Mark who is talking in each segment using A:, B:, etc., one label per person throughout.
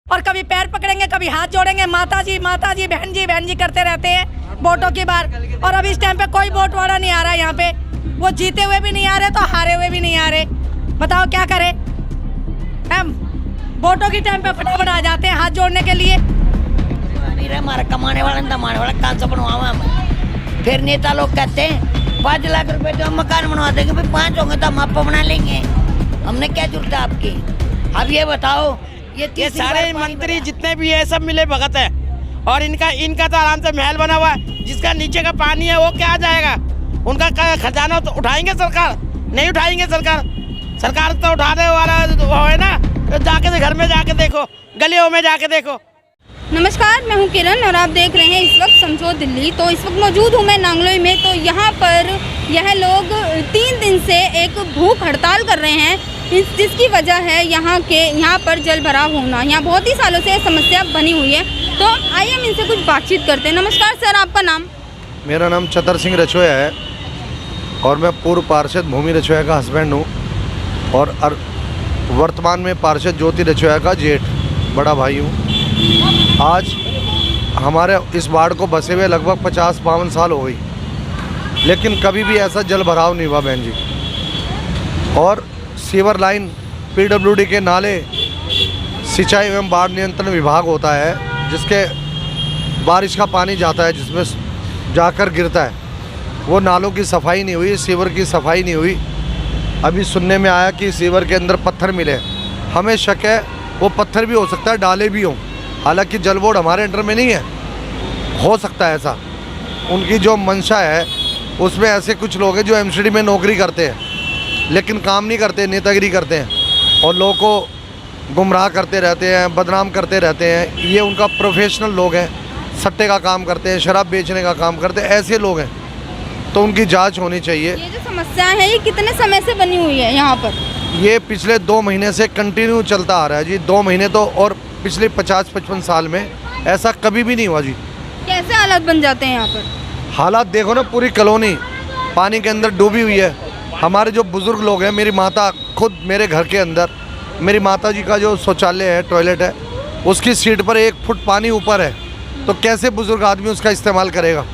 A: और कभी पैर पकड़ेंगे, कभी हाथ जोड़ेंगे, माता जी बहन जी करते रहते हैं वोटों की बार। और अब इस टाइम पे कोई वोट वाला नहीं आ रहा है यहाँ पे, वो जीते हुए भी नहीं आ रहे तो हारे हुए भी नहीं आ रहे। बताओ क्या करें हम? वोटों की टाइम पे फटाफट आ जाते हैं हाथ जोड़ने के लिए।
B: हमारा कमाने वाला दमाने वाला कहाँ से बनवावा हम? फिर नेता लोग कहते हैं 5 लाख रुपए तो हम मकान बनवा देंगे, फिर 5 होंगे तो हम आपको बना लेंगे। हमने क्या जरूरत है आपकी? अब ये बताओ, ये
C: सारे मंत्री जितने भी है सब मिले भगत है, और इनका तो आराम से महल बना हुआ है। जिसका नीचे का पानी है वो क्या आ जाएगा? उनका खजाना तो उठाएंगे सरकार? नहीं उठाएंगे सरकार तो उठाने वाला वो है ना। तो जाके घर में जाके देखो, गलियों में जाके देखो।
D: नमस्कार, मैं हूं किरण और आप देख रहे हैं इस वक्त समझो दिल्ली। तो इस वक्त मौजूद हूं मैं नांगलोई में। तो यहाँ पर यह लोग 3 दिन से एक भूख हड़ताल कर रहे हैं, जिसकी वजह है यहाँ पर जल भराव होना। यहाँ बहुत ही सालों से समस्या बनी हुई है। तो आइए हम इनसे कुछ बातचीत करते हैं। नमस्कार सर, आपका नाम?
E: मेरा नाम चतर सिंह रचोया है और मैं पूर्व पार्षद भूमि रचोया का हस्बैंड हूँ और वर्तमान में पार्षद ज्योति रचोया का जेठ बड़ा भाई हूँ। आज हमारे इस वार्ड को बसे हुए लगभग 50-52 साल हो गई, लेकिन कभी भी ऐसा जल भराव नहीं हुआ बहन जी। और सीवर लाइन, पीडब्ल्यूडी के नाले, सिंचाई एवं बाढ़ नियंत्रण विभाग होता है, जिसके बारिश का पानी जाता है जिसमें जाकर गिरता है, वो नालों की सफाई नहीं हुई, सीवर की सफाई नहीं हुई। अभी सुनने में आया कि सीवर के अंदर पत्थर मिले। हमें शक है वो पत्थर भी हो सकता है, डाले भी हों। हालांकि जल बोर्ड हमारे अंडर में नहीं है, हो सकता है ऐसा। उनकी जो मंशा है उसमें ऐसे कुछ लोग हैं जो एमसीडी में नौकरी करते हैं लेकिन काम नहीं करते, नेतागिरी करते हैं और लोगों को गुमराह करते रहते हैं, बदनाम करते रहते हैं। ये उनका प्रोफेशनल लोग हैं, सट्टे का काम करते हैं, शराब बेचने का काम करते हैं, ऐसे लोग हैं। तो उनकी जांच होनी चाहिए।
D: ये जो समस्या है ये कितने समय से बनी हुई है यहाँ पर?
E: ये पिछले 2 महीने से कंटिन्यू चलता आ रहा है जी। 2 महीने तो, और पिछले 50-55 साल में ऐसा कभी भी नहीं हुआ जी।
D: कैसे हालात बन जाते हैं यहाँ पर?
E: हालात देखो ना, पूरी कॉलोनी पानी के अंदर डूबी हुई है। हमारे जो बुज़ुर्ग लोग हैं, मेरी माता खुद मेरे घर के अंदर, मेरी माता जी का जो शौचालय है, टॉयलेट है, उसकी सीट पर 1 फुट पानी ऊपर है। तो कैसे बुज़ुर्ग आदमी उसका इस्तेमाल करेगा?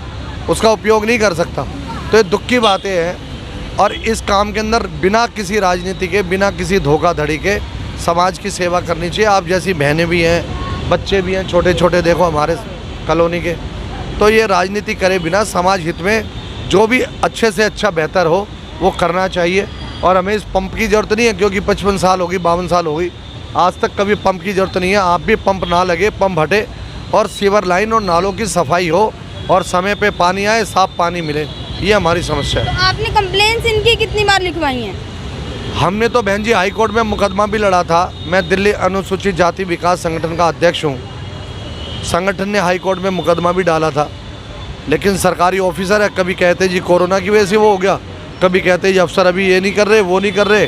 E: उसका उपयोग नहीं कर सकता। तो ये दुख की बातें हैं। और इस काम के अंदर बिना किसी राजनीति के, बिना किसी धोखाधड़ी के समाज की सेवा करनी चाहिए। आप जैसी बहनें भी हैं, बच्चे भी हैं छोटे छोटे, देखो हमारे कॉलोनी के। तो ये राजनीति करे बिना समाज हित में जो भी अच्छे से अच्छा बेहतर हो वो करना चाहिए। और हमें इस पंप की ज़रूरत नहीं है, क्योंकि 55 साल होगी, 52 साल हो गई, आज तक कभी पंप की ज़रूरत नहीं है। आप भी पंप ना लगे, पंप हटे और सीवर लाइन और नालों की सफाई हो और समय पे पानी आए, साफ पानी मिले, ये हमारी समस्या है।
D: तो आपने कंप्लेंट्स इनकी कितनी बार लिखवाई हैं?
E: हमने तो बहन जी हाई कोर्ट में मुकदमा भी लड़ा था। मैं दिल्ली अनुसूचित जाति विकास संगठन का अध्यक्ष हूँ। संगठन ने हाई कोर्ट में मुकदमा भी डाला था, लेकिन सरकारी ऑफिसर है, कभी कहते जी कोरोना की वजह से वो हो गया, कभी कहते जी अफसर अभी ये नहीं कर रहे, वो नहीं कर रहे,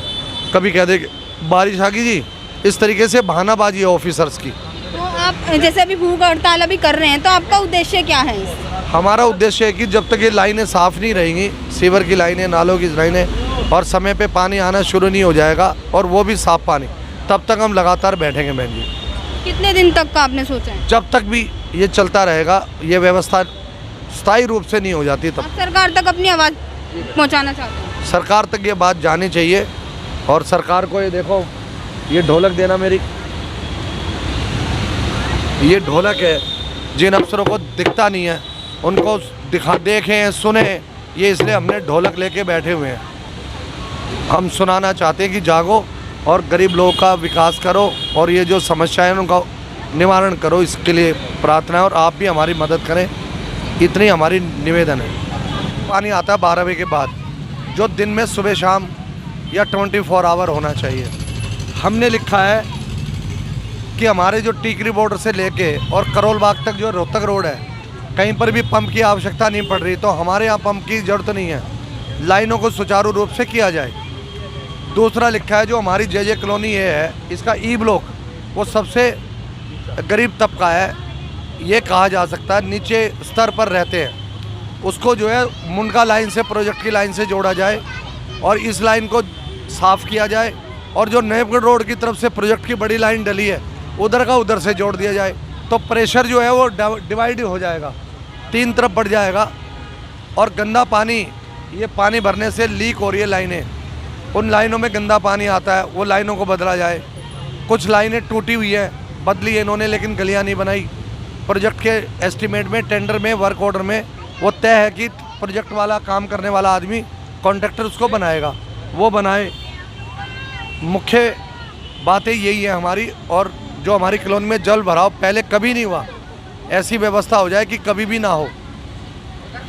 E: कभी कहते बारिश आ गई जी। इस तरीके से बहानाबाजी है ऑफिसर्स की।
D: तो आप जैसे अभी भूख हड़ताल अभी कर रहे हैं, तो आपका उद्देश्य क्या है?
E: हमारा उद्देश्य है कि जब तक ये लाइनें साफ़ नहीं रहेंगी, सीवर की लाइनें, नालों की लाइनें, और समय पे पानी आना शुरू नहीं हो जाएगा, और वो भी साफ़ पानी, तब तक हम लगातार बैठेंगे बहन जी।
D: कितने दिन तक का आपने सोचा है?
E: जब तक भी ये चलता रहेगा, ये व्यवस्था स्थायी रूप से नहीं हो जाती तब।
D: आप सरकार तक अपनी आवाज़ पहुंचाना चाहते हैं?
E: सरकार तक ये बात जानी चाहिए। और सरकार को ये देखो, ये ढोलक देना, मेरी ये ढोलक है। जिन अफसरों को दिखता नहीं है उनको देखें, सुने, ये इसलिए हमने ढोलक लेके बैठे हुए हैं। हम सुनाना चाहते हैं कि जागो और गरीब लोगों का विकास करो और ये जो समस्याएं हैं उनका निवारण करो। इसके लिए प्रार्थना है और आप भी हमारी मदद करें, इतनी हमारी निवेदन है। पानी आता है 12 बजे के बाद, जो दिन में सुबह शाम या 24 आवर होना चाहिए। हमने लिखा है कि हमारे जो टीकरी बॉर्डर से लेके और करोल बाग तक जो रोहतक रोड है, कहीं पर भी पंप की आवश्यकता नहीं पड़ रही, तो हमारे यहाँ पंप की ज़रूरत नहीं है। लाइनों को सुचारू रूप से किया जाए। दूसरा लिखा है जो हमारी जे कॉलोनी है, इसका ई ब्लॉक वो सबसे गरीब तबका है, ये कहा जा सकता है, नीचे स्तर पर रहते हैं, उसको जो है मुंडका लाइन से, प्रोजेक्ट की लाइन से जोड़ा जाए और इस लाइन को साफ़ किया जाए। और जो नएबगढ़ रोड की तरफ से प्रोजेक्ट की बड़ी लाइन डली है, उधर का उधर से जोड़ दिया जाए, तो प्रेशर जो है वो डिवाइड हो जाएगा, 3 तरफ बढ़ जाएगा। और गंदा पानी, ये पानी भरने से लीक हो रही है लाइनें, उन लाइनों में गंदा पानी आता है, वो लाइनों को बदला जाए। कुछ लाइनें टूटी हुई है, बदली है इन्होंने, लेकिन गलियाँ नहीं बनाई। प्रोजेक्ट के एस्टीमेट में, टेंडर में, वर्क ऑर्डर में वो तय है कि प्रोजेक्ट वाला, काम करने वाला आदमी, कॉन्ट्रैक्टर उसको बनाएगा, वो बनाए। मुख्य बातें यही है हमारी। और जो हमारी कॉलोनी में जल भराव पहले कभी नहीं हुआ, ऐसी व्यवस्था हो जाए कि कभी भी ना हो,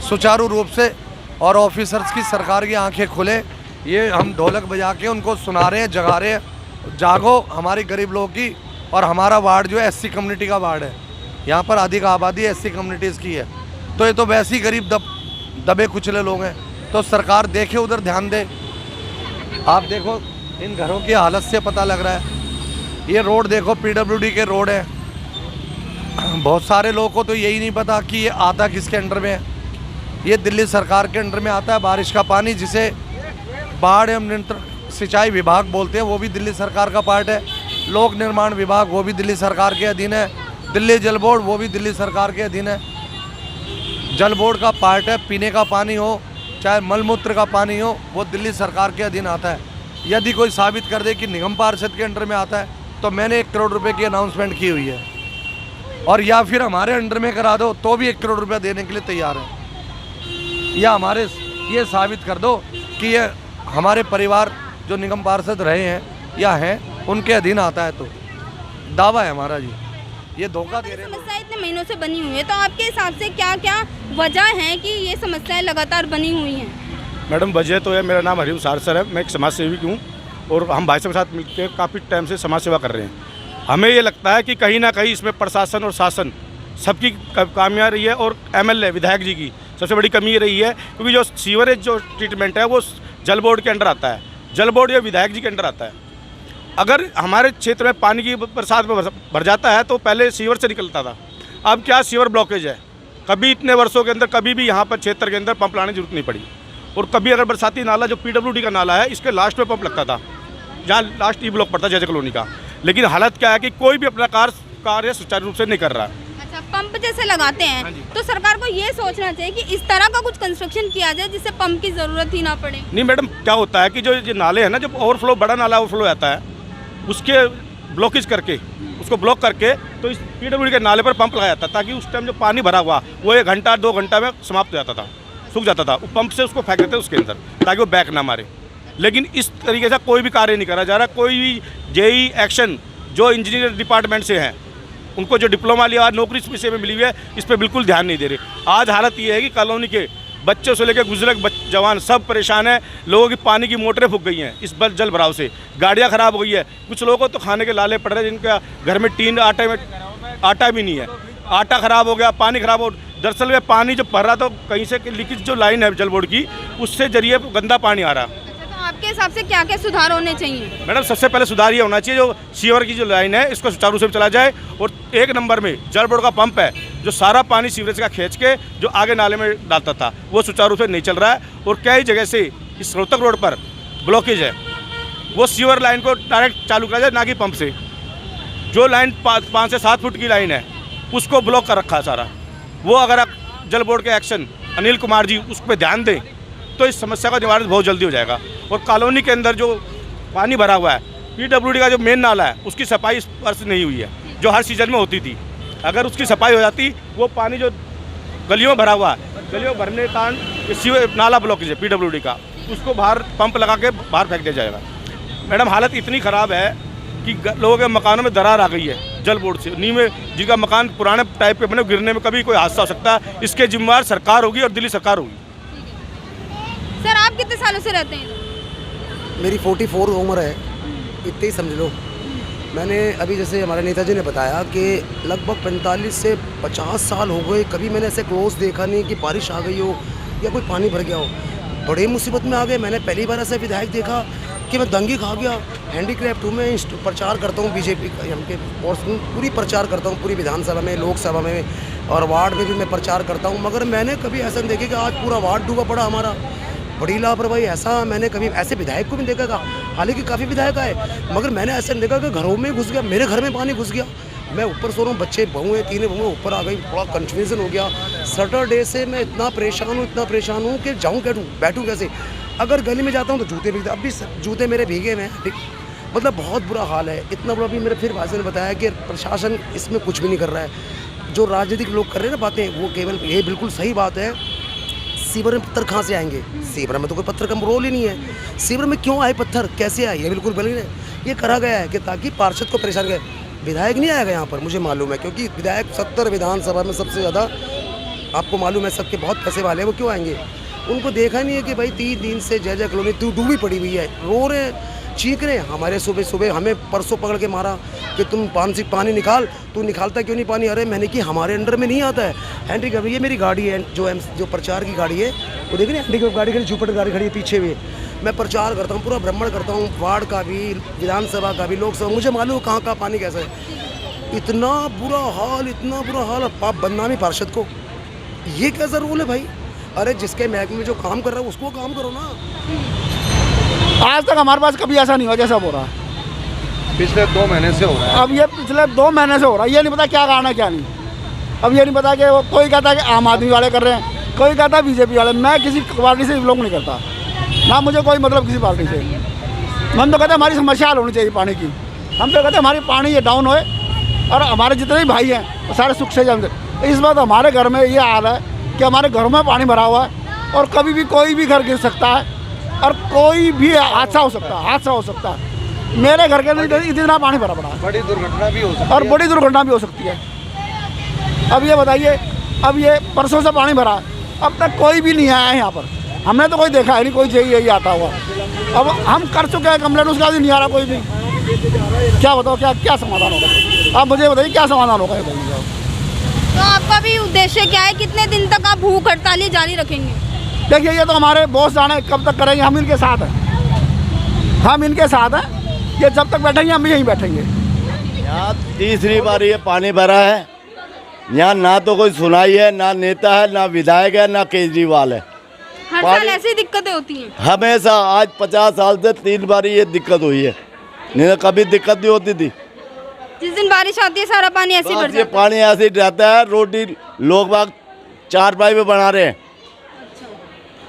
E: सुचारू रूप से। और ऑफिसर्स की, सरकार की आंखें खुले। ये हम ढोलक बजा के उनको सुना रहे हैं, जगा रहे हैं, जागो हमारी गरीब लोगों की। और हमारा वार्ड जो है एससी कम्युनिटी का वार्ड है, यहाँ पर अधिक आबादी एससी कम्युनिटीज़ की है, तो ये तो वैसे ही गरीब दबे कुचले लोग हैं। तो सरकार देखे, उधर ध्यान दे। आप देखो इन घरों की हालत से पता लग रहा है। ये रोड देखो, पीडब्ल्यूडी के रोड है। बहुत सारे लोगों को तो यही नहीं पता कि ये आता किसके अंडर में है। ये दिल्ली सरकार के अंडर में आता है। बारिश का पानी, जिसे बाढ़ एवं नियंत्रण सिंचाई विभाग बोलते हैं, वो भी दिल्ली सरकार का पार्ट है। लोक निर्माण विभाग, वो भी दिल्ली सरकार के अधीन है। दिल्ली जल बोर्ड, वो भी दिल्ली सरकार के अधीन है। जल बोर्ड का पार्ट है। पीने का पानी हो, चाहे मलमूत्र का पानी हो, वो दिल्ली सरकार के अधीन आता है। यदि कोई साबित कर दे कि निगम पार्षद के अंडर में आता है, तो मैंने 1 करोड़ रुपए की अनाउंसमेंट की हुई है। और या फिर हमारे अंडर में करा दो तो भी 1 करोड़ रुपया देने के लिए तैयार है। या हमारे ये साबित कर दो कि ये हमारे परिवार जो निगम पार्षद रहे हैं या हैं, उनके अधीन आता है, तो दावा है हमारा जी। ये धोखा दे रहे हैं।
D: समस्या इतने महीनों से बनी हुई है, तो आपके हिसाब से क्या क्या वजह है कि ये समस्याएं लगातार बनी हुई हैं?
F: मैडम वजह तो है, मेरा नाम हरिओम सारसर है, मैं एक समाज सेवी हूँ और हम भाई साहब के साथ मिलकर काफ़ी टाइम से समाज सेवा कर रहे हैं। हमें ये लगता है कि कहीं ना कहीं इसमें प्रशासन और शासन सबकी कामियाँ रही है, और एमएलए विधायक जी की सबसे बड़ी कमी रही है, क्योंकि जो सीवरेज जो ट्रीटमेंट है वो जल बोर्ड के अंडर आता है, जल बोर्ड या विधायक जी के अंडर आता है। अगर हमारे क्षेत्र में पानी की बरसात में भर जाता है तो पहले सीवर से निकलता था, अब क्या सीवर ब्लॉकेज है। कभी इतने वर्षों के अंदर कभी भी यहाँ पर क्षेत्र के अंदर पंप लाने की जरूरत नहीं पड़ी। और कभी अगर बरसाती नाला जो पीडब्ल्यूडी का नाला है, इसके लास्ट में पंप लगता था, जहाँ लास्ट ई ब्लॉक पड़ता जैसे कॉलोनी का। लेकिन हालत क्या है कि कोई भी अपना कार्य सुचारू रूप से नहीं कर रहा है।
D: अच्छा, पंप जैसे लगाते हैं तो सरकार को ये सोचना चाहिए कि इस तरह का कुछ कंस्ट्रक्शन किया जाए जिससे पंप की जरूरत ही ना पड़े।
F: नहीं मैडम, क्या होता है कि जो ये नाले हैं ना, जब ओवरफ्लो, बड़ा नाला ओवरफ्लो आता है, उसके ब्लॉकेज करके, उसको ब्लॉक करके, तो इस पीडब्ल्यूडी के नाले पर पंप लगाया जाता, ताकि उस टाइम जो पानी भरा हुआ वो 1 घंटा 2 घंटा में समाप्त हो जाता था, सूख जाता था। वो पंप से उसको फेंक देते उसके अंदर ताकि वो बैक ना मारे। लेकिन इस तरीके से कोई भी कार्य नहीं करा जा रहा। कोई भी जेई एक्शन जो इंजीनियर डिपार्टमेंट से हैं, उनको जो डिप्लोमा लिया, नौकरी इस विषय में मिली हुई है, इस पर बिल्कुल ध्यान नहीं दे रहे। आज हालत ये है कि कॉलोनी के बच्चों से लेकर बुजुर्ग जवान सब परेशान हैं। लोगों की पानी की मोटरें फूक गई हैं इस जल भराव से, गाड़ियाँ ख़राब हो गई है। कुछ लोगों को तो खाने के लाले पड़ रहे हैं, जिनका घर में टीन आटे में आटा भी नहीं है, आटा ख़राब हो गया, पानी ख़राब हो। दरअसल में पानी जो भर रहा था, कहीं से लीकेज जो लाइन है जल बोर्ड की, उससे जरिए गंदा पानी आ रहा।
D: तो आपके हिसाब से क्या क्या सुधार होने चाहिए?
F: मैडम सबसे पहले सुधार ये होना चाहिए, जो सीवर की जो लाइन है इसको सुचारू रूप से चला जाए। और 1 नंबर में जल बोर्ड का पंप है, जो सारा पानी सीवरेज का खींच के जो आगे नाले में डालता था, वो सुचारू रूप से नहीं चल रहा है। और कई जगह से इस रोहतक रोड पर ब्लॉकेज है, वो सीवर लाइन को डायरेक्ट चालू करा जाए, ना कि पंप से। जो लाइन 5 से 7 फुट की लाइन है, उसको ब्लॉक कर रखा है सारा। वो अगर आप जल बोर्ड के एक्शन अनिल कुमार जी उस पर ध्यान दें, तो इस समस्या का निवारण बहुत जल्दी हो जाएगा। और कॉलोनी के अंदर जो पानी भरा हुआ है, पीडब्ल्यूडी का जो मेन नाला है, उसकी सफाई इस वर्ष नहीं हुई है, जो हर सीजन में होती थी। अगर उसकी सफाई हो जाती, वो पानी जो गलियों में भरा हुआ है, गलियों में भरने के कारण नाला ब्लॉकेज है पीडब्ल्यूडी का, उसको बाहर पंप लगा के बाहर फेंक दिया जाएगा। मैडम हालत इतनी ख़राब है कि लोगों के मकानों में दरार आ गई है जल बोर्ड से। नींव में जिनका मकान पुराने टाइप के बने, गिरने में कभी कोई हादसा हो सकता है। इसके जिम्मेदार सरकार होगी और दिल्ली सरकार होगी।
D: सर, आप कितने सालों से रहते हैं?
G: मेरी 44 उम्र है, इतने ही समझ लो। मैंने अभी जैसे हमारे नेताजी ने बताया कि लगभग 45 से 50 साल हो गए, कभी मैंने ऐसे क्लोज देखा नहीं कि बारिश आ गई हो या कोई पानी भर गया हो। बड़े मुसीबत में आ गए। मैंने पहली बार ऐसा विधायक देखा कि मैं दंगी खा गया। हैंडीक्राफ्ट हूँ मैं, प्रचार करता हूँ बीजेपी के, और पूरी प्रचार करता हूँ पूरी विधानसभा में, लोकसभा में और वार्ड में भी मैं प्रचार करता हूँ। मगर मैंने कभी ऐसा नहीं देखा कि आज पूरा वार्ड डूबा पड़ा हमारा। बड़ी लापरवाही। ऐसा मैंने कभी ऐसे विधायक को भी देखा था, हालांकि काफ़ी विधायक आए, मगर मैंने ऐसा नहीं देखा कि घरों में घुस गया, मेरे घर में पानी घुस गया। मैं ऊपर सो रहा हूँ, बच्चे बहू हैं, 3 बहुएं ऊपर आ गई, बड़ा कन्फ्यूजन हो गया। सैटरडे से मैं इतना परेशान हूँ कि जाऊँ क्या, बैठूँ कैसे। अगर गली में जाता हूँ तो जूते भीगते, अब भी जूते मेरे भीगे हुए हैं, मतलब बहुत बुरा हाल है। इतना बुरा भी मेरे फिर भाषण ने बताया कि प्रशासन इसमें कुछ भी नहीं कर रहा है। जो राजनीतिक लोग कर रहे हैं ना बातें, वो केवल ये बिल्कुल सही बात है। सीवर में पत्थर कहाँ से आएंगे? सीवर में तो कोई पत्थर का रोल ही नहीं है। सीवर में क्यों आए पत्थर, कैसे आए, ये बिल्कुल बल है। ये करा गया है कि ताकि पार्षद को परेशान करे। विधायक नहीं आएगा यहाँ पर, मुझे मालूम है, क्योंकि विधायक 70 विधानसभा में सबसे ज़्यादा, आपको मालूम है, सबके बहुत पैसे वाले हैं, वो क्यों आएंगे? उनको देखा नहीं है कि भाई 3 दिन से जय जय कॉलोनी डूबी पड़ी हुई है, रो रहे हैं, चीख रहे हैं। हमारे सुबह हमें परसों पकड़ के मारा कि तुम पानी निकाल, तू निकालता क्यों नहीं पानी? अरे मैंने कि हमारे अंडर में नहीं आता है। हैंडीकैप, ये मेरी गाड़ी है जो प्रचार की गाड़ी है, वो देख रहे हैं, हैंडीकैप गाड़ी खड़ी, जुपिटर गाड़ी खड़ी है पीछे में। मैं प्रचार करता हूँ, पूरा भ्रमण करता हूँ, वार्ड का भी, विधानसभा का भी, लोकसभा, मुझे मालूम कहाँ का पानी कैसा है। इतना बुरा हाल, पाप बदनामी पार्षद को, ये कैसा रूल है भाई? अरे जिसके महकमे में जो काम कर रहा है उसको काम करो ना।
H: आज तक हमारे पास कभी ऐसा नहीं हुआ जैसा हो रहा है।
E: पिछले 2 महीने से हो रहा है।
H: अब ये पिछले 2 महीने से हो रहा है, ये नहीं पता क्या कारण है क्या नहीं। अब ये नहीं पता कि वो कोई कहता है कि आम आदमी वाले कर रहे हैं, कोई कहता है बीजेपी वाले। मैं किसी पार्टी से बिलोंग नहीं करता, ना मुझे कोई मतलब किसी पार्टी से। हम तो कहते हैं हमारी समस्या हल होनी चाहिए पानी की। हम तो कहते हैं हमारी पानी ये डाउन होए और हमारे जितने भी भाई हैं वो सारे सुख से जाए। इस बात हमारे घर में ये हाल है कि हमारे घरों में पानी भरा हुआ है और कभी भी कोई भी घर गिर सकता है और कोई भी हादसा हो सकता है। मेरे घर के अंदर इतना पानी भरा पड़ा है,
E: बड़ी दुर्घटना भी हो सकती है,
H: और बड़ी दुर्घटना भी हो सकती है। अब ये बताइए, अब ये परसों से पानी भरा, अब तक कोई भी नहीं आया है यहाँ पर। हमने तो कोई देखा है नहीं, कोई यही आता हुआ। अब हम कर चुके हैं कंप्लेंट, उसका भी नहीं आ रहा कोई भी। क्या बताओ, क्या समाधान होगा? आप मुझे बताइए क्या समाधान होगा?
D: तो आपका भी उद्देश्य क्या है? कितने दिन तक आप भूख हड़ताल जारी रखेंगे?
H: देखिए, ये तो हमारे बॉस जाने कब तक करेंगे, हम इनके साथ हैं। ये जब तक बैठेंगे हम भी यहीं बैठेंगे।
I: यहाँ तीसरी बार ये पानी भरा है। यहाँ ना तो कोई सुनाई है, ना नेता है, ना विधायक है, ना केजरीवाल है।
D: हर साल ऐसी दिक्कतें होती हैं
I: हमेशा, आज 50 साल से 3 बार ये दिक्कत हुई है, नहीं तो कभी दिक्कत नहीं होती थी।
D: जिस दिन बारिश आती है सारा पानी ऐसे ही भर
I: ये
D: जाता है।
I: पानी ऐसे ही रहता है। रोटी लोग बाग 4 पाई में बना रहे हैं,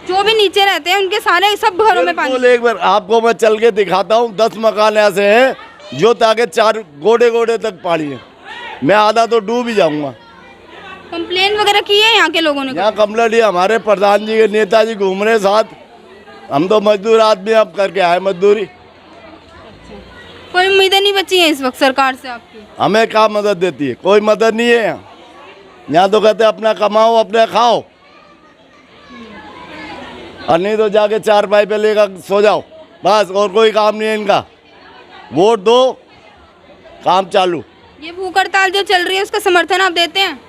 D: जो भी नीचे रहते हैं उनके सारे सब घरों में पानी।
I: एक बार आपको मैं चल के दिखाता हूँ। 10 मकान ऐसे हैं जो ताकि 4 गोडे तक पानी है। मैं आधा तो डूब ही जाऊंगा।
D: कंप्लेन वगैरह की है यहाँ के लोगों ने?
I: यहाँ कंप्लेंट ही हमारे प्रधान जी के नेताजी घूम रहे साथ। हम तो मजदूर आदमी, अब करके आए मजदूरी।
D: कोई उम्मीदें नहीं बची हैं इस वक्त सरकार से आपकी?
I: हमें क्या मदद देती है? कोई मदद नहीं है यहाँ तो कहते अपना कमाओ, अपने खाओ, और नहीं तो जाके 4 पाई पे लेकर सो जाओ, बस। और कोई काम नहीं है इनका। वोट दो, काम चालू।
D: ये भूख हड़ताल जो चल रही है उसका समर्थन आप देते हैं?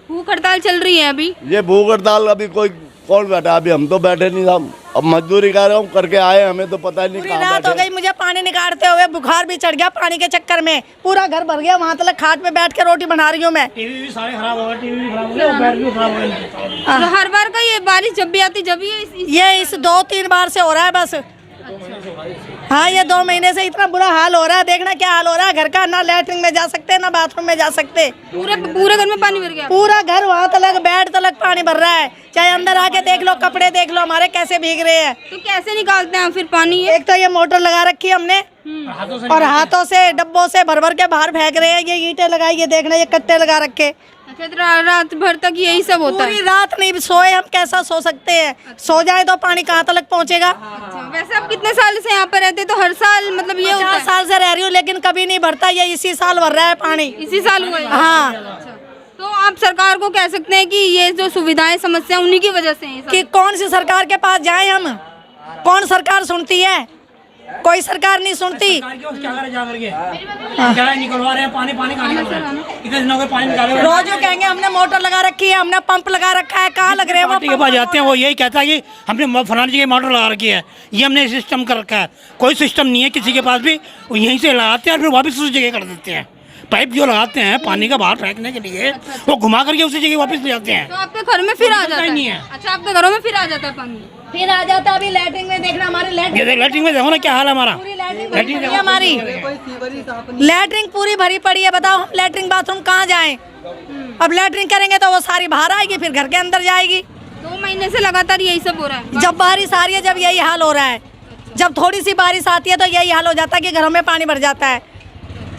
D: भूख हड़ताल चल रही है अभी?
I: ये भूख हड़ताल अभी कौन बैठा? अभी हम तो बैठे नहीं था, अब मजदूरी कर रहा हूँ, करके आए, हमें तो पता ही नहीं।
A: पूरी रात हो गई मुझे पानी निकालते हुए, बुखार भी चढ़ गया पानी के चक्कर में, पूरा घर भर गया। वहाँ तक खाट पे बैठ के रोटी बना रही हूँ मैं।
C: टीवी भी सारे खराब हो गए, टीवी भी खराब हो गए, बैटरी भी खराब हो गई।
D: तो हर बार का ये बारिश जब भी आती जब
A: ये इस 2-3 बार से हो रहा है बस। हाँ, ये 2 महीने से इतना बुरा हाल हो रहा है। देखना क्या हाल हो रहा है घर का, ना लैट्रिन में जा सकते, ना बाथरूम में जा सकते।
D: पूरे घर में पानी भर गया? पूरा
A: घर, वहाँ तक बेड तक पानी भर रहा है। चाहे अंदर आके देख लो, कपड़े देख लो हमारे कैसे भीग रहे हैं।
D: तो कैसे निकालते हैं फिर पानी?
A: एक तो ये मोटर लगा रखी है हमने, और हाथों से डब्बों से भर के बाहर फेंक रहे हैं। ये ईंटें लगाई, ये देखना, ये कट्टे लगा रखे।
D: रात भर तक यही सब होता है?
A: पूरी रात नहीं सोए हम, कैसा सो सकते हैं? सो जाए तो पानी कहाँ तक पहुँचेगा?
D: वैसे आप कितने साल से यहाँ पर रहते? तो हर साल मतलब ये होता है?
A: 50 साल से रह रही हूँ, लेकिन कभी नहीं भरता। ये इसी साल भर रहा है पानी।
D: इसी साल हुआ है?
A: हाँ।
D: तो आप सरकार को कह सकते हैं कि ये जो सुविधाएं, समस्या उन्हीं की वजह से हैं?
A: कि कौन सी सरकार के पास जाए हम? कौन सरकार सुनती है? कोई सरकार नहीं सुनती।
C: निकलवा रहे हैं पानी इतने दिनों के पानी निकाले।
A: रोज कहेंगे हमने मोटर लगा रखी है, हमने पंप लगा रखा है। कहाँ लग रहे हैं?
C: पार्टी के पास जाते हैं, वो यही कहता है कि हमने फलानी जगह मोटर लगा रखी है, ये हमने सिस्टम कर रखा है। कोई सिस्टम नहीं है किसी के पास भी। वो यहीं से लगाते हैं और फिर वापस उसी जगह कर देते हैं। पाइप जो लगाते हैं पानी का बाहर फेंकने के लिए, वो घुमा करके उसी जगह वापस ले जाते हैं।
D: तो आपके घर में फिर आ जाता है?
C: नहीं है।
D: अच्छा, आपके घरों में फिर आ जाता है पानी?
A: फिर आ जाता अभी लैट्रिन में, देखना हमारे
C: लैट्रिन में देखो ना क्या हाल है हमारा।
A: पूरी लैट्रिन भरी पड़ी है हमारी, लैट्रिन पूरी भरी पड़ी है। बताओ हम लैट्रिन बाथरूम कहाँ जाएं? अब लैट्रिन करेंगे तो वो सारी बाहर आएगी, फिर घर के अंदर जाएगी।
D: 2 महीने से लगातार यही सब हो रहा है।
A: जब बारिश आ रही है जब यही हाल हो रहा है, जब थोड़ी सी बारिश आती है तो यही हाल हो जाता है कि घरों में पानी भर जाता है।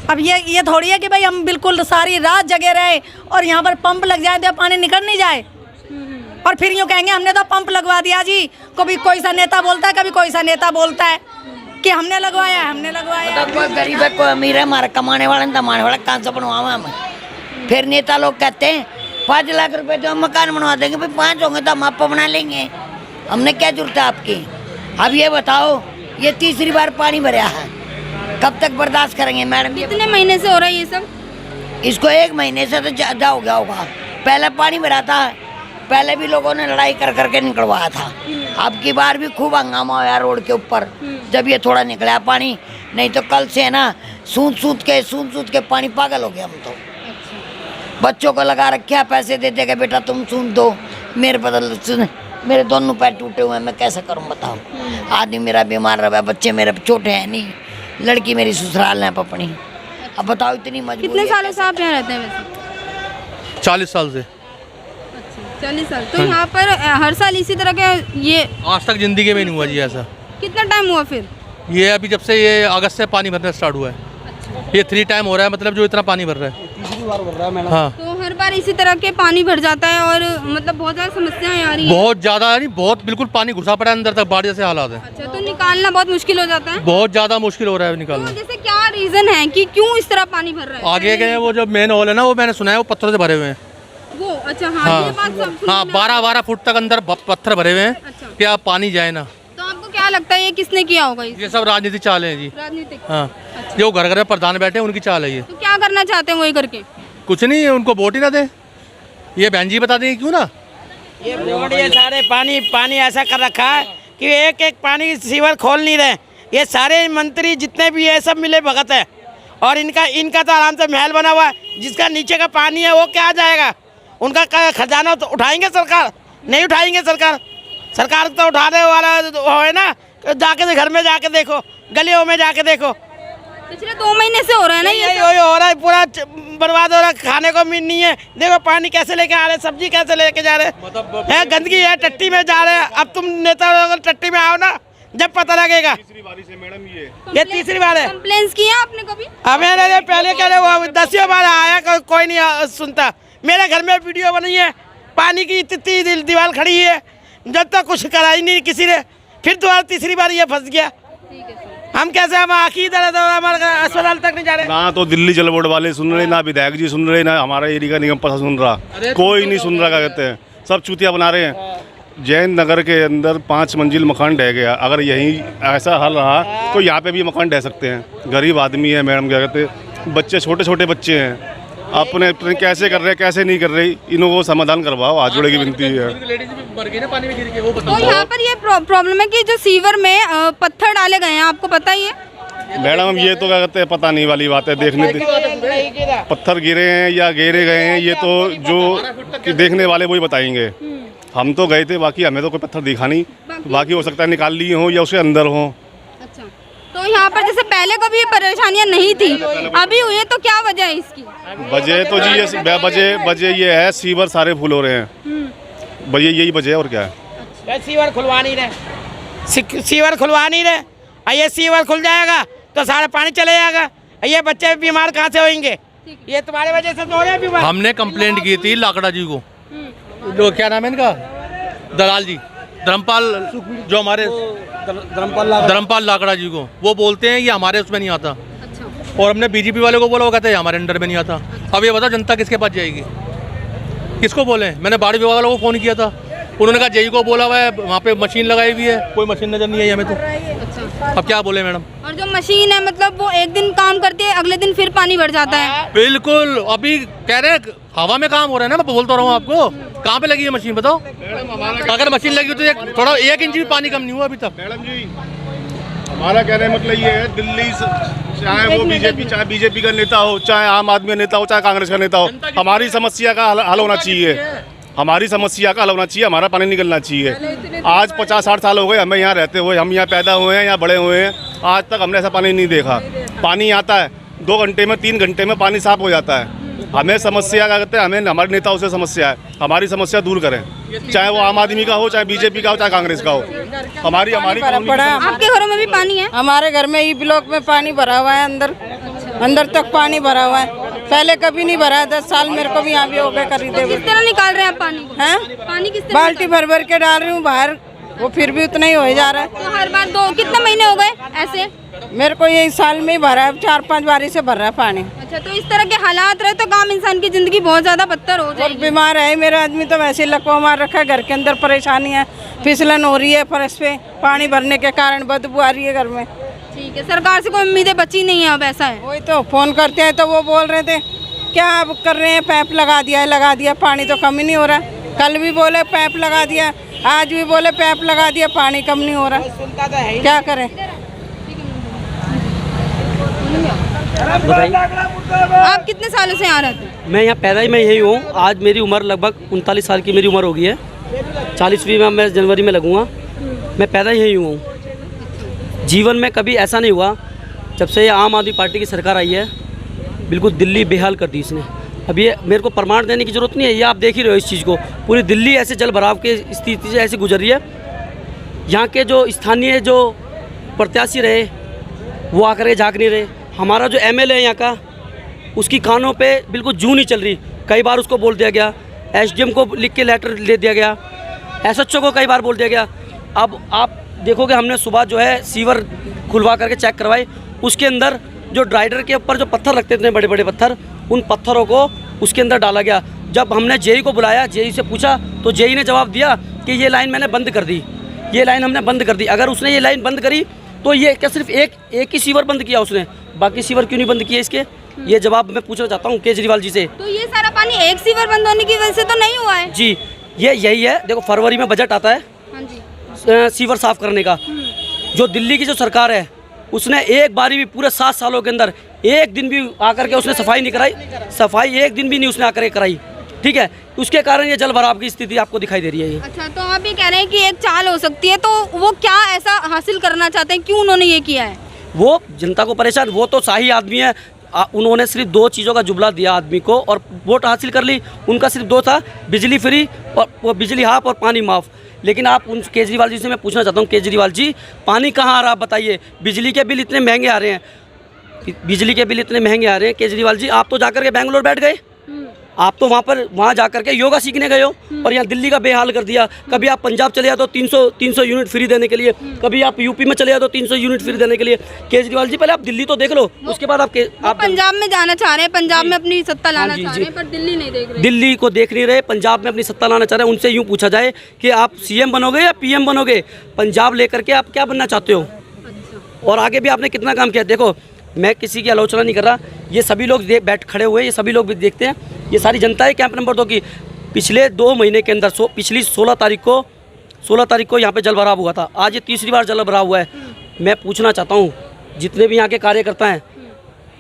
A: अब ये थोड़ी है कि भाई हम बिल्कुल सारी रात जगे रहे और यहाँ पर पंप लग जाए तो पानी निकल नहीं जाए, और फिर यूँ कहेंगे हमने तो पंप लगवा दिया जी। कभी कोई सा नेता बोलता है, कभी कोई सा नेता बोलता है कि हमने लगवाया, हमने लगवाया।
B: कोई गरीब है, कोई अमीर है, हमारा कमाने वाला नहीं, कमाने वाला कहाँ से बनवावा हम। फिर नेता लोग कहते हैं 5 लाख रुपए तो हम मकान बनवा देंगे, फिर 5 होंगे तो हम आपको बना लेंगे। हमने क्या जरूरत है आपकी? अब ये बताओ, ये तीसरी बार पानी भरा है, कब तक बर्दाश्त करेंगे मैडम?
D: कितने महीने से हो रहा है ये सब?
B: इसको 1 महीने से तो ज़्यादा हो गया होगा। पहले पानी भरा था, पहले भी लोगों ने लड़ाई कर करके निकलवाया था। अब की बार भी खूब हंगामा हुआ रोड के ऊपर जब ये थोड़ा निकला पानी, नहीं तो कल से है ना सूंद सूंद के पानी पागल हो गया हम तो। बच्चों को लगा रखे पैसे दे दे के बेटा तुम सूंद दो, मेरे बदल मेरे दोनों पैर टूटे हुए हैं, मैं कैसे करूं बताओ? आदमी मेरा बीमार रहा, बच्चे मेरे छोटे हैं नहीं, लड़की मेरी ससुराल है पपनी। अब बताओ इतनी मजबूरी।
D: कितने सालों से आप यहाँ रहते हैं वैसे?
J: 40 साल से।
D: 40 साल। तो यहाँ पर हर साल इसी तरह के ये
J: आज तक जिंदगी में नहीं हुआ जी ऐसा।
D: कितना टाइम हुआ फिर?
J: ये अभी जब से ये अगस्त से पानी भरना स्टार्ट हुआ है, ये 3 टाइम हो रहा है, मतलब जो इतना पानी भर रहा है।
H: तीसरी बार भर रहा है मैडम।
J: हाँ,
D: तो हर बार इसी तरह के पानी भर जाता है और मतलब बहुत ज़्यादा समस्याएं आ रही हैं।
J: बहुत ज़्यादा नहीं, बहुत बिल्कुल पानी घुसा पड़ा है अंदर तक, बाढ़ जैसे हालात है।
D: अच्छा, तो निकालना बहुत मुश्किल हो जाता है?
J: बहुत ज़्यादा मुश्किल हो रहा है
D: तो
J: निकालना।
D: जैसे क्या रीज़न है कि क्यों इस तरह पानी भर रहा है?
J: आगे गए वो जो मेन हॉल है ना, वो मैंने सुना है वो पत्थरों से भरे हुए हैं।
D: वो अच्छा, हाँ, ये बात सब
J: हाँ, 12-12 फुट तक अंदर पत्थर भरे हुए हैं
D: अच्छा।
J: कि आप पानी जाए ना।
D: तो आपको क्या लगता है ये किसने किया होगा?
J: ये सब राजनीति चाल है जी।
D: राजनीतिक।
J: हाँ, जो घर घर में प्रधान बैठे हैं उनकी चाल है ये।
D: तो क्या करना चाहते हैं वही करके?
J: कुछ नहीं, उनको वोट ही ना दे। ये बहन जी बता देंगे क्यों ना।
C: ये रोड ये सारे पानी ऐसा कर रखा है कि एक पानी सीवर खोल नहीं रहे। ये सारे मंत्री जितने भी है सब मिले भगत है, और इनका तो आराम से महल बना हुआ है, जिसका नीचे का पानी है वो क्या जाएगा? उनका खजाना तो उठाएंगे सरकार? नहीं उठाएंगे सरकार तो उठाने वाला है ना। जाके घर में जाके देखो, गलियों में जाके देखो,
D: पिछले 2 महीने से हो रहा है ना ये सब?
C: हो रहा है, पूरा बर्बाद हो रहा है, खाने को मिल नहीं है। देखो पानी कैसे लेके आ रहे, सब्जी कैसे लेके जा रहे हैं, गंदगी है, टट्टी में जा रहे हैं। अब तुम नेता लोग टट्टी में आओ ना, जब पता लगेगा। तीसरी बारी से मैडम ये तीसरी बार है।
D: कंप्लेंट्स किया आपने कभी?
C: हमें पहले कह रहे 10 बार आया, कोई नहीं सुनता। मेरे घर में वीडियो बनी है, पानी की इतनी दीवार खड़ी है, जब तक कुछ करा ही नहीं किसी ने, फिर दोबारा तीसरी बार ये फंस गया। हम कैसे, हम आखिरी दर्द हमारे अस्पताल तक नहीं जा रहे।
F: ना तो दिल्ली जल बोर्ड वाले सुन रहे, ना विधायक जी सुन रहे, ना हमारा एरिया का निगम प्रशासन सुन रहा, कोई नहीं सुन रहा। क्या कहते हैं, सब चूतिया बना रहे हैं। जैन नगर के अंदर 5 मंजिल मकान ढह गया, अगर यहीं ऐसा हाल रहा तो यहाँ पे भी मकान ढह सकते हैं। गरीब आदमी है मैडम, क्या कहते हैं, बच्चे छोटे बच्चे हैं, अपने कैसे कर रहे कैसे नहीं कर रहे, इनको समाधान करवाओ, हाथ जोड़े की विनती है।
D: तो यहाँ पर ये प्रॉब्लम है कि जो सीवर में पत्थर डाले गए हैं, आपको पता ही है
F: मैडम? ये तो क्या कहते हैं, पता नहीं वाली बात है। पत्थर गिरे हैं या घेरे गए हैं, ये तो जो देखने वाले वही बताएंगे। हम तो गए थे, बाकी हमें तो कोई पत्थर दिखा नहीं। बाकी हो सकता है निकाल लिए हों या उसके अंदर हों।
D: अच्छा, तो यहाँ पर जैसे पहले कभी परेशानियाँ नहीं थी, अभी हुई है, तो क्या वजह है इसकी?
F: वजह तो जी वजह ये है, सीवर सारे फुल हो रहे हैं, वजह यही वजह है, और क्या है।
C: सीवर खुलवा नहीं रहे, ये सीवर खुल जाएगा तो सारा पानी चले जाएगा, ये बच्चे बीमार कहाँ से होंगे? ये तुम्हारे वजह से तो हो रहे हैं बीमार।
J: हमने कंप्लेंट की थी लाकड़ा जी को, जो क्या नाम है इनका, दलाल जी, धर्मपाल, जो हमारे धर्मपाल लाकड़ा जी को, वो बोलते हैं ये हमारे उसमें नहीं आता।
D: अच्छा।
J: और हमने बीजेपी वाले को बोला, वो कहते हैं हमारे अंडर में नहीं आता। अब ये बताओ जनता किसके पास जाएगी, किसको बोले? मैंने बाढ़ विभाग वालों को फ़ोन किया था, उन्होंने कहा जेई को बोला हुआ है, वहाँ पे मशीन लगाई हुई है, कोई मशीन नज़र नहीं आई हमें तो।
D: अच्छा।
J: अब क्या बोले मैडम?
D: और जो मशीन है मतलब वो एक दिन काम करती है, अगले दिन फिर पानी भर जाता है।
J: बिल्कुल, अभी कह रहे हैं हवा में काम हो रहा है ना, मैं बोलता रहा हूँ आपको। कहाँ पे लगी है मशीन बताओ? अगर मशीन लगी तो थोड़ा 1 इंच भी पानी कम नहीं हुआ अभी तक।
F: मैडम जी, हमारा कहने का मतलब ये है, दिल्ली चाहे वो बीजेपी का नेता हो, चाहे आम आदमी का नेता हो, चाहे कांग्रेस का नेता हो, हमारी समस्या का हल होना चाहिए। हमारी समस्या का हल होना चाहिए, हमारा पानी निकलना चाहिए। आज 50-60 साल हो गए हमें यहाँ रहते हुए, हम यहाँ पैदा हुए हैं, यहाँ बड़े हुए हैं, आज तक हमने ऐसा पानी नहीं देखा। पानी आता है 2 घंटे में 3 घंटे में पानी साफ हो जाता है। हमें समस्या क्या कहते हैं, हमें हमारे नेताओं से समस्या है, हमारी समस्या दूर करें, चाहे वो आम आदमी का हो, चाहे बीजेपी का हो, चाहे कांग्रेस का हो। हमारी
D: आपके घरों में भी पानी है?
K: हमारे घर में ई ब्लॉक में पानी भरा हुआ है, अंदर तक पानी भरा हुआ है। पहले कभी नहीं भरा, 10 साल मेरे को भी यहाँ भी हो गए खरीदे हुए।
D: किस तरह निकाल रहे हैं आप पानी को?
K: हैं?
D: पानी किस तरह
K: बाल्टी भर भर के डाल रही हूँ बाहर, वो फिर भी उतना ही हो जा रहा है।
D: तो हर बार कितने महीने हो गए ऐसे?
K: मेरे को यही साल में ही भरा है, 4-5 बारी से भर रहा है पानी।
D: अच्छा, तो इस तरह के हालात रहे तो काम इंसान की जिंदगी बहुत ज्यादा बदतर हो
K: और
D: जाएगी।
K: बीमार है मेरा आदमी, तो वैसे लकवा मार रखा है, घर के अंदर परेशानी है, फिसलन हो रही है फर्श पे, पानी भरने के कारण बदबू आ रही है घर में।
D: ठीक है, सरकार से कोई उम्मीदें बची नहीं है अब, ऐसा है?
K: वही तो फोन करते हैं तो वो बोल रहे थे क्या अब कर रहे हैं, पैप लगा दिया, पानी तो कम ही नहीं हो रहा। कल भी बोले पैप लगा दिया, आज भी बोले पैप लगा दिया, पानी कम नहीं हो रहा, क्या करें?
D: आप कितने सालों से यहाँ रहते हैं?
L: मैं यहाँ पैदा ही मैं यही हूँ। आज मेरी उम्र लगभग 39 साल की मेरी उम्र हो गई है। 40वीं में मैं जनवरी में लगूँगा। मैं पैदा यही हूँ। जीवन में कभी ऐसा नहीं हुआ जब से ये आम आदमी पार्टी की सरकार आई है, बिल्कुल दिल्ली बेहाल कर दी इसने। अब ये मेरे को प्रमाण देने की ज़रूरत नहीं है, ये आप देख ही रहे हो इस चीज़ को। पूरी दिल्ली ऐसे जल भराव के स्थिति से ऐसे गुजर रही है। यहाँ के जो स्थानीय जो प्रत्याशी रहे वो आकर के झाँक नहीं रहे। हमारा जो एमएलए है यहाँ का, उसकी कानों पे बिल्कुल जूं नहीं चल रही। कई बार उसको बोल दिया गया, एसडीएम को लिख के लेटर दे दिया गया, एसएचओ को कई बार बोल दिया गया। अब आप देखोगे हमने सुबह जो है सीवर खुलवा करके चेक करवाई, उसके अंदर जो ड्राइडर के ऊपर जो पत्थर रखते थे, बड़े बड़े पत्थर, उन पत्थरों को उसके अंदर डाला गया। जब हमने जेई को बुलाया, जेई से पूछा तो जेई ने जवाब दिया कि ये लाइन मैंने बंद कर दी, ये लाइन हमने बंद कर दी। अगर उसने ये लाइन बंद करी तो ये क्या सिर्फ एक ही सीवर बंद किया उसने, बाकी सीवर क्यों नहीं बंद किए इसके? ये जवाब मैं पूछना चाहता हूँ केजरीवाल जी से।
D: तो ये सारा पानी एक सीवर बंद होने की वजह से तो नहीं हुआ है?
L: जी, ये यही है। देखो फरवरी में बजट आता है,
D: हाँ जी,
L: सीवर साफ करने का। जो दिल्ली की जो सरकार है उसने एक बारी भी पूरे 7 सालों के अंदर एक दिन भी आकर के उसने सफाई नहीं कराई। सफाई एक दिन भी नहीं उसने आकर के कराई, ठीक है। उसके कारण ये जल भराव की स्थिति आपको दिखाई दे रही है।
D: अच्छा, तो आप ये कह रहे हैं कि एक चाल हो सकती है, तो वो क्या ऐसा हासिल करना चाहते हैं, क्यों उन्होंने ये किया है?
L: वो जनता को परेशान, वो तो शाही आदमी है। उन्होंने सिर्फ 2 चीज़ों का जुमला दिया आदमी को और वोट हासिल कर ली। उनका सिर्फ 2 था, बिजली फ्री और बिजली हाफ और पानी माफ़। लेकिन आप उन केजरीवाल जी से मैं पूछना चाहता हूँ, केजरीवाल जी पानी कहाँ आ रहा है आप बताइए? बिजली के बिल इतने महंगे आ रहे हैं, बिजली के बिल इतने महंगे आ रहे हैं। केजरीवाल जी आप तो जाकर के बेंगलोर बैठ गए, आप तो वहाँ जाकर के योगा सीखने गए हो और यहाँ दिल्ली का बेहाल कर दिया। कभी आप पंजाब चले जाओ तो 300 यूनिट फ्री देने के लिए, कभी आप यूपी में चले जाओ तो 300 यूनिट फ्री देने के लिए। केजरीवाल जी पहले आप दिल्ली तो देख लो, उसके बाद आप
D: पंजाब में जाना चाह रहे हैं, पंजाब में अपनी सत्ता लाना चाह रहे हैं, पर दिल्ली नहीं देख रहे।
L: दिल्ली को देख नहीं रहे, पंजाब में अपनी सत्ता लाना चाह रहे हैं। उनसे यूँ पूछा जाए कि आप सीएम बनोगे या पीएम बनोगे? पंजाब लेकर के आप क्या बनना चाहते हो? और आगे भी आपने कितना काम किया? देखो मैं किसी की आलोचना नहीं कर रहा, ये सभी लोग बैठ खड़े हुए, ये सभी लोग भी देखते हैं, ये सारी जनता है कैंप नंबर 2 की। पिछले 2 महीने के अंदर पिछली 16 तारीख को यहाँ पे जल भराव हुआ था। आज ये तीसरी बार जल भराव हुआ है। मैं पूछना चाहता हूँ जितने भी यहाँ के कार्यकर्ता हैं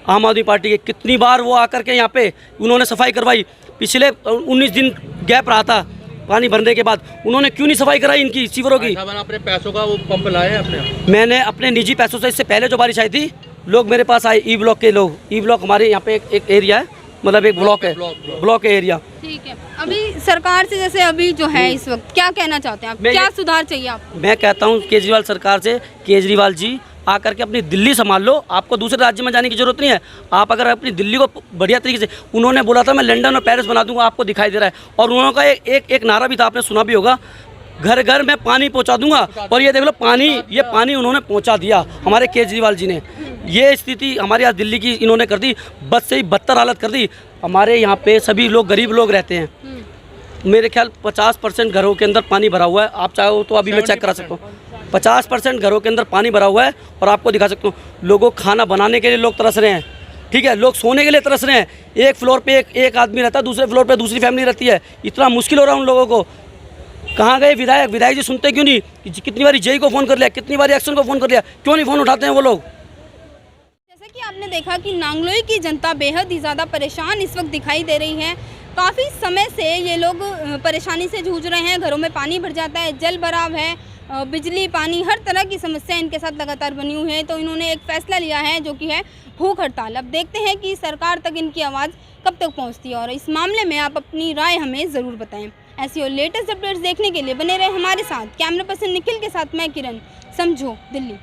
L: आम आदमी पार्टी के, कितनी बार वो आकर के यहाँ पे उन्होंने सफाई करवाई? पिछले 19 दिन गैप रहा था पानी भरने के बाद, उन्होंने क्यों नहीं सफाई कराई इनकी सीवरों की?
J: अपने पैसों का वो पंप लाए अपने,
L: मैंने अपने निजी पैसों से, इससे पहले जो बारिश आई थी लोग मेरे पास आए, ई ब्लॉक के लोग। ई ब्लॉक हमारे यहाँ पे एक एरिया है, मतलब एक ब्लॉक है, ब्लॉक एरिया।
D: ठीक है, अभी सरकार से जैसे अभी जो है इस वक्त क्या कहना चाहते हैं आप? क्या सुधार चाहिए आपको?
L: मैं कहता हूँ केजरीवाल सरकार से, केजरीवाल जी आकर के अपनी दिल्ली संभाल लो, आपको दूसरे राज्य में जाने की जरूरत नहीं है। आप अगर अपनी दिल्ली को बढ़िया तरीके से, उन्होंने बोला था मैं लंदन और पेरिस बना दूंगा, आपको दिखाई दे रहा है। और उन्होंने का एक नारा भी था, आपने सुना भी होगा, घर घर में पानी पहुंचा दूंगा। और ये देख लो ये पानी उन्होंने पहुंचा दिया हमारे केजरीवाल जी ने। ये स्थिति हमारे यहाँ दिल्ली की इन्होंने कर दी, बस से ही बदतर हालत कर दी। हमारे यहाँ पे सभी लोग गरीब लोग रहते हैं, मेरे ख्याल 50% घरों के अंदर पानी भरा हुआ है। आप चाहो तो अभी मैं चेक करा सकता हूँ, 50% घरों के अंदर पानी भरा हुआ है। और आपको दिखा सकता हूँ, लोगों खाना बनाने के लिए लोग तरस रहे हैं, ठीक है, लोग सोने के लिए तरस रहे हैं। एक फ्लोर पे एक आदमी रहता है, दूसरे फ्लोर पे दूसरी फैमिली रहती है। इतना मुश्किल हो रहा है उन लोगों को। कहाँ गए विधायक जी? सुनते क्यों नहीं? कितनी बार जेई को फ़ोन कर लिया, कितनी बार एक्शन को फ़ोन कर लिया, क्यों नहीं फ़ोन उठाते हैं वो लोग?
D: जैसा कि आपने देखा कि नांगलोई की जनता बेहद ही ज़्यादा परेशान इस वक्त दिखाई दे रही है। काफ़ी समय से ये लोग परेशानी से जूझ रहे हैं। घरों में पानी भर जाता है, जल भराव है, बिजली पानी हर तरह की समस्या इनके साथ लगातार बनी हुई है। तो इन्होंने एक फैसला लिया है जो कि है भूख हड़ताल। अब देखते हैं कि सरकार तक इनकी आवाज़ कब तक पहुंचती है, और इस मामले में आप अपनी राय हमें ज़रूर बताएं। ऐसी और लेटेस्ट अपडेट्स देखने के लिए बने रहे हमारे साथ। कैमरा पर्सन निखिल के साथ मैं किरण, समझो दिल्ली।